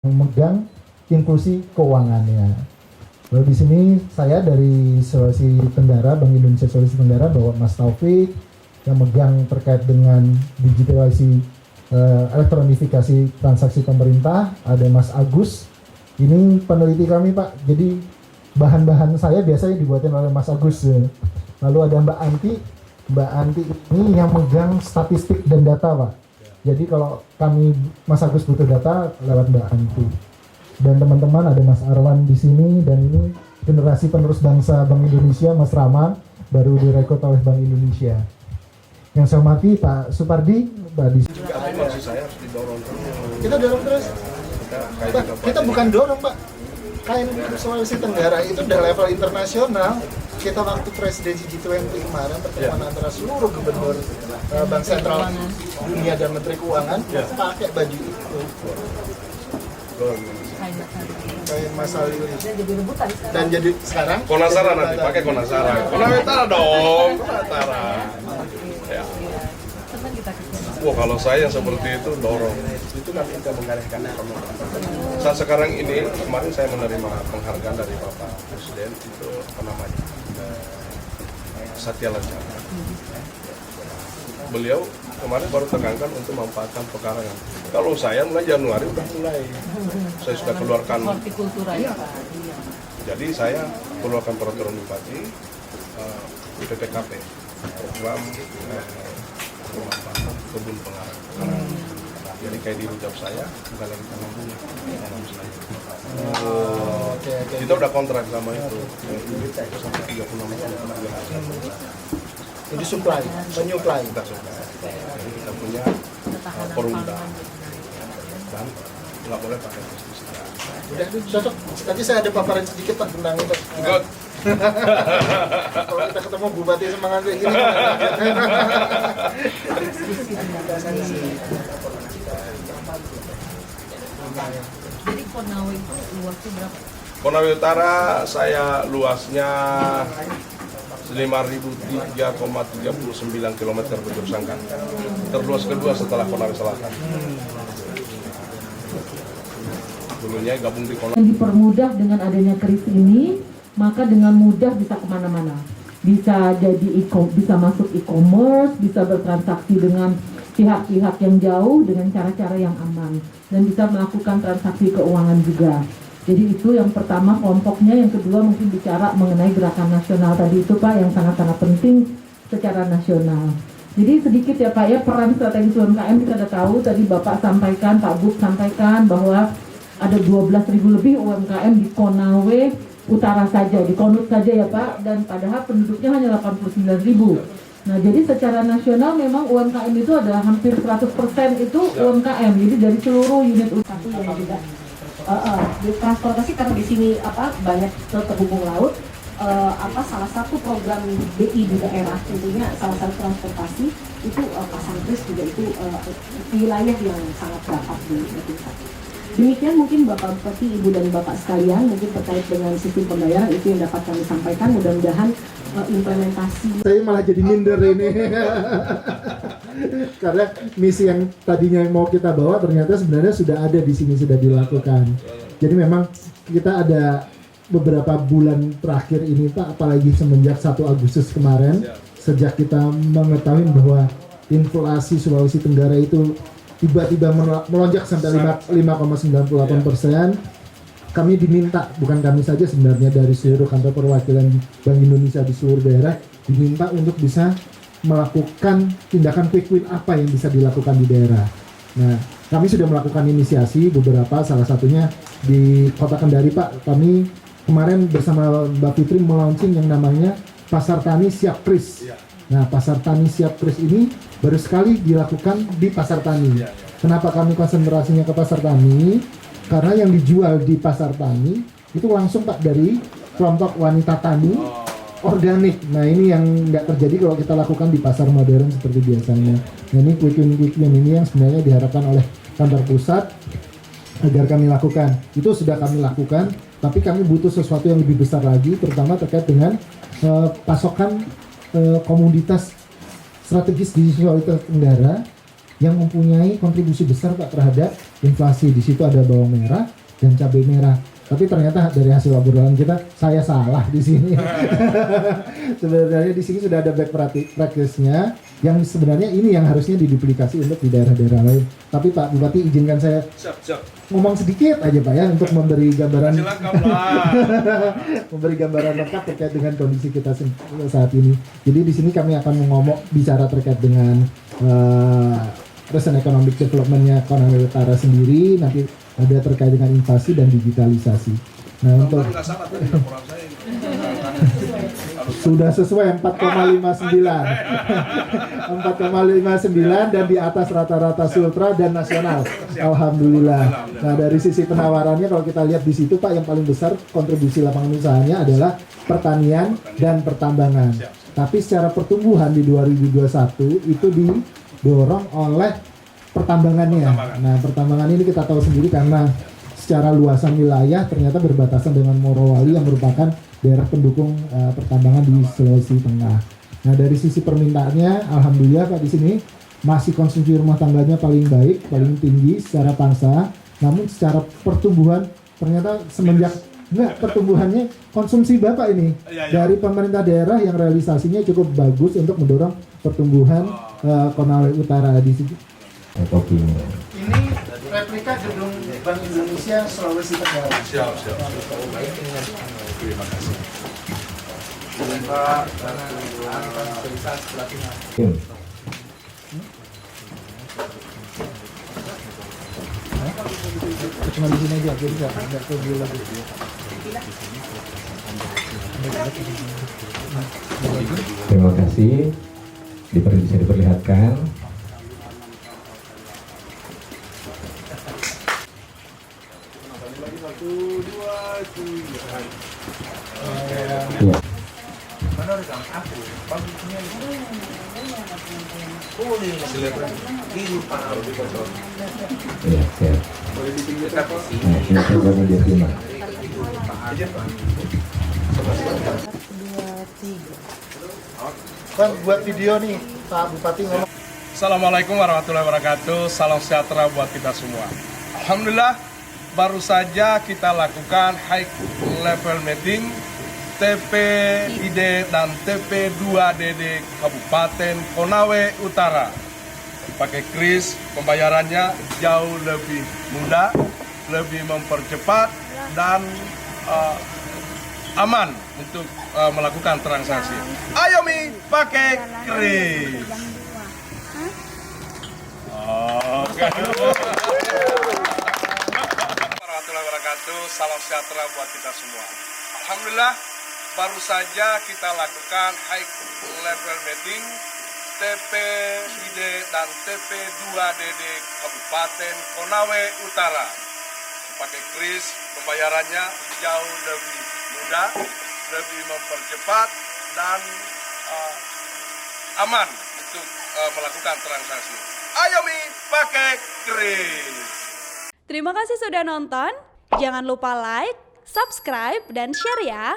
memegang inklusi keuangannya. Lalu di sini saya dari Sulawesi Tenggara, Bank Indonesia Sulawesi Tenggara, bawa Mas Taufik yang megang terkait dengan digitalisasi elektronifikasi transaksi pemerintah. Ada Mas Agus, ini peneliti kami Pak. Jadi bahan-bahan saya biasanya dibuatin oleh Mas Agus. Lalu ada Mbak Anti. Mbak Anti ini yang megang statistik dan data Pak. Jadi kalau kami Mas Agus butuh data lewat Mbak Anti. Dan teman-teman ada Mas Arwan di sini, dan ini generasi penerus bangsa Bank Indonesia, Mas Rama, baru direkrut oleh Bank Indonesia. Yang saya hormati Pak Supardi, Mbak Disi. Maksud saya harus didorong terus. Kita dorong terus. Kita bukan dorong Pak. KM Sulawesi Tenggara itu udah level internasional. Kita waktu presidensi G20 kemarin, pertemuan antara seluruh gubernur Bank Sentral Dunia dan Menteri Keuangan pakai baju itu. Kayak Mas Ali. Dan jadi sekarang Konasara nanti pakai Konasara. Konawetara dong, Konasara. Ya. Wah, kalau saya seperti itu dorong. Itu nanti kita menggarahkan ekonomi. Saat sekarang ini, kemarin saya menerima penghargaan dari Bapak Presiden, itu apa namanya? Satya Lancana. Beliau kemarin baru tekankan untuk memanfaatkan pekarangan. Kalau saya mulai Januari udah mulai. Saya sudah keluarkan. Iya. Jadi saya keluarkan peraturan bupati, PPKP, program pemanfaatan kebun pengarang. Jadi kayak di ucap saya, bukan lagi tanam bunga, tanam sayur. Kita udah kontrak sama itu sampai 36 tahun. Jadi supply, penyuplai. Kita sudah. Jadi kita punya perunda dan nggak boleh pakai pestisida. Udah cocok. Tadi saya ada paparan sedikit Pak tentang itu. Good. Kalau kita ketemu bupati semangat kayak gini. Jadi Konawe itu luasnya berapa? Konawe Utara saya luasnya 5.003,39 km bujur sangkan. Terluas kedua setelah Konawe Selatan. Dulunya gabung di Konawe. Yang dipermudah dengan adanya kris ini, maka dengan mudah bisa kemana-mana. Bisa jadi bisa masuk e-commerce, bisa bertransaksi dengan pihak-pihak yang jauh dengan cara-cara yang aman, dan bisa melakukan transaksi keuangan juga. Jadi itu yang pertama kelompoknya. Yang kedua mungkin bicara mengenai gerakan nasional tadi itu Pak, yang sangat-sangat penting secara nasional. Jadi sedikit ya Pak ya, peran strategi UMKM kita sudah tahu, tadi Bapak sampaikan, Pak Buk sampaikan bahwa ada 12.000 lebih UMKM di Konawe Utara saja, di Konut saja ya Pak, dan padahal penduduknya hanya 89.000. Nah jadi secara nasional memang UMKM itu ada hampir 100% itu UMKM, jadi dari seluruh unit usaha yang juga di transportasi, karena di sini banyak terhubung laut, salah satu program BI di daerah tentunya salah satu transportasi itu pasang kris juga itu wilayah yang sangat dapat di tingkat. Demikian mungkin Bapak Bupati, Ibu dan Bapak sekalian, mungkin terkait dengan sistem pembayaran itu yang dapat kami sampaikan. Mudah-mudahan implementasi. Saya malah jadi minder ini. Karena misi yang tadinya mau kita bawa ternyata sebenarnya sudah ada di sini, sudah dilakukan. Jadi memang kita ada beberapa bulan terakhir ini Pak, apalagi semenjak 1 Agustus kemarin, sejak kita mengetahui bahwa inflasi Sulawesi Tenggara itu tiba-tiba melonjak sampai 5,98%. Kami diminta, bukan kami saja sebenarnya, dari seluruh kantor perwakilan Bank Indonesia di seluruh daerah diminta untuk bisa melakukan tindakan quick win apa yang bisa dilakukan di daerah. Nah, kami sudah melakukan inisiasi beberapa, salah satunya di Kota Kendari Pak. Kami kemarin bersama Mbak Fitri melaunching yang namanya Pasar Tani Siap Kris. Nah, Pasar Tani Siap Kris ini baru sekali dilakukan di Pasar Tani. Kenapa kami konsentrasinya ke Pasar Tani? Karena yang dijual di Pasar Tani itu langsung Pak dari kelompok wanita tani organik. Nah ini yang nggak terjadi kalau kita lakukan di pasar modern seperti biasanya. Nah ini quick win ini yang sebenarnya diharapkan oleh kantor pusat agar kami lakukan. Itu sudah kami lakukan, tapi kami butuh sesuatu yang lebih besar lagi, terutama terkait dengan pasokan komoditas strategis di Sulawesi Tenggara yang mempunyai kontribusi besar Pak terhadap inflasi. Di situ ada bawang merah dan cabai merah. Tapi ternyata dari hasil obrolan kita, saya salah di sini. Sebenarnya di sini sudah ada best practice-nya yang sebenarnya ini yang harusnya diduplikasi untuk di daerah-daerah lain. Tapi Pak Bupati izinkan saya ngomong sedikit aja Pak ya untuk memberi gambaran memberi gambaran lengkap terkait dengan kondisi kita saat ini. Jadi di sini kami akan bicara terkait dengan Recent Economic Development-nya Konawe Utara sendiri, nanti ada terkait dengan inflasi dan digitalisasi. Nah, untuk sudah sesuai 4,59 4,59 dan di atas rata-rata Sultra dan nasional. Alhamdulillah. Nah, dari sisi penawarannya kalau kita lihat di situ Pak, yang paling besar kontribusi lapangan usahanya adalah pertanian dan pertambangan. Tapi secara pertumbuhan di 2021 itu didorong oleh pertambangannya. Nah, pertambangan ini kita tahu sendiri karena secara luasan wilayah ternyata berbatasan dengan Morowali yang merupakan daerah pendukung pertambangan di Sulawesi Tengah. Nah, dari sisi permintaannya, alhamdulillah Pak di sini masih konsumsi rumah tangganya paling baik, paling tinggi secara pangsa. Namun secara pertumbuhan ternyata semenjak pertumbuhannya konsumsi Bapak ini dari pemerintah daerah yang realisasinya cukup bagus untuk mendorong pertumbuhan Konawe Utara di sini. Ini replika gedung Bank Indonesia Sulawesi Tenggara. Siap. Terima kasih. Cuma di sini aja, jadi nggak pergi lagi. Terima kasih. Bisa diperlihatkan. Iya, siap. Nah, silakan bagi dia terima. Kan buat video nih, Pak Bupati ngomong. Assalamualaikum warahmatullahi wabarakatuh. Salam sejahtera buat kita semua. Alhamdulillah, baru saja kita lakukan high level meeting TPID dan TP2DD Kabupaten Konawe Utara. Pakai kris, pembayarannya jauh lebih mudah, lebih mempercepat dan aman untuk melakukan transaksi. Ayo Mi, pakai kris. Oke. Warahmatullahi wabarakatuh. Salam sejahtera buat kita semua. Alhamdulillah, baru saja kita lakukan high level meeting TPID dan TP2DD Kabupaten Konawe Utara. Pakai kris, pembayarannya jauh lebih mudah, lebih mempercepat dan aman untuk melakukan transaksi. Ayo Mi, pakai kris. Terima kasih sudah nonton. Jangan lupa like, subscribe, dan share ya.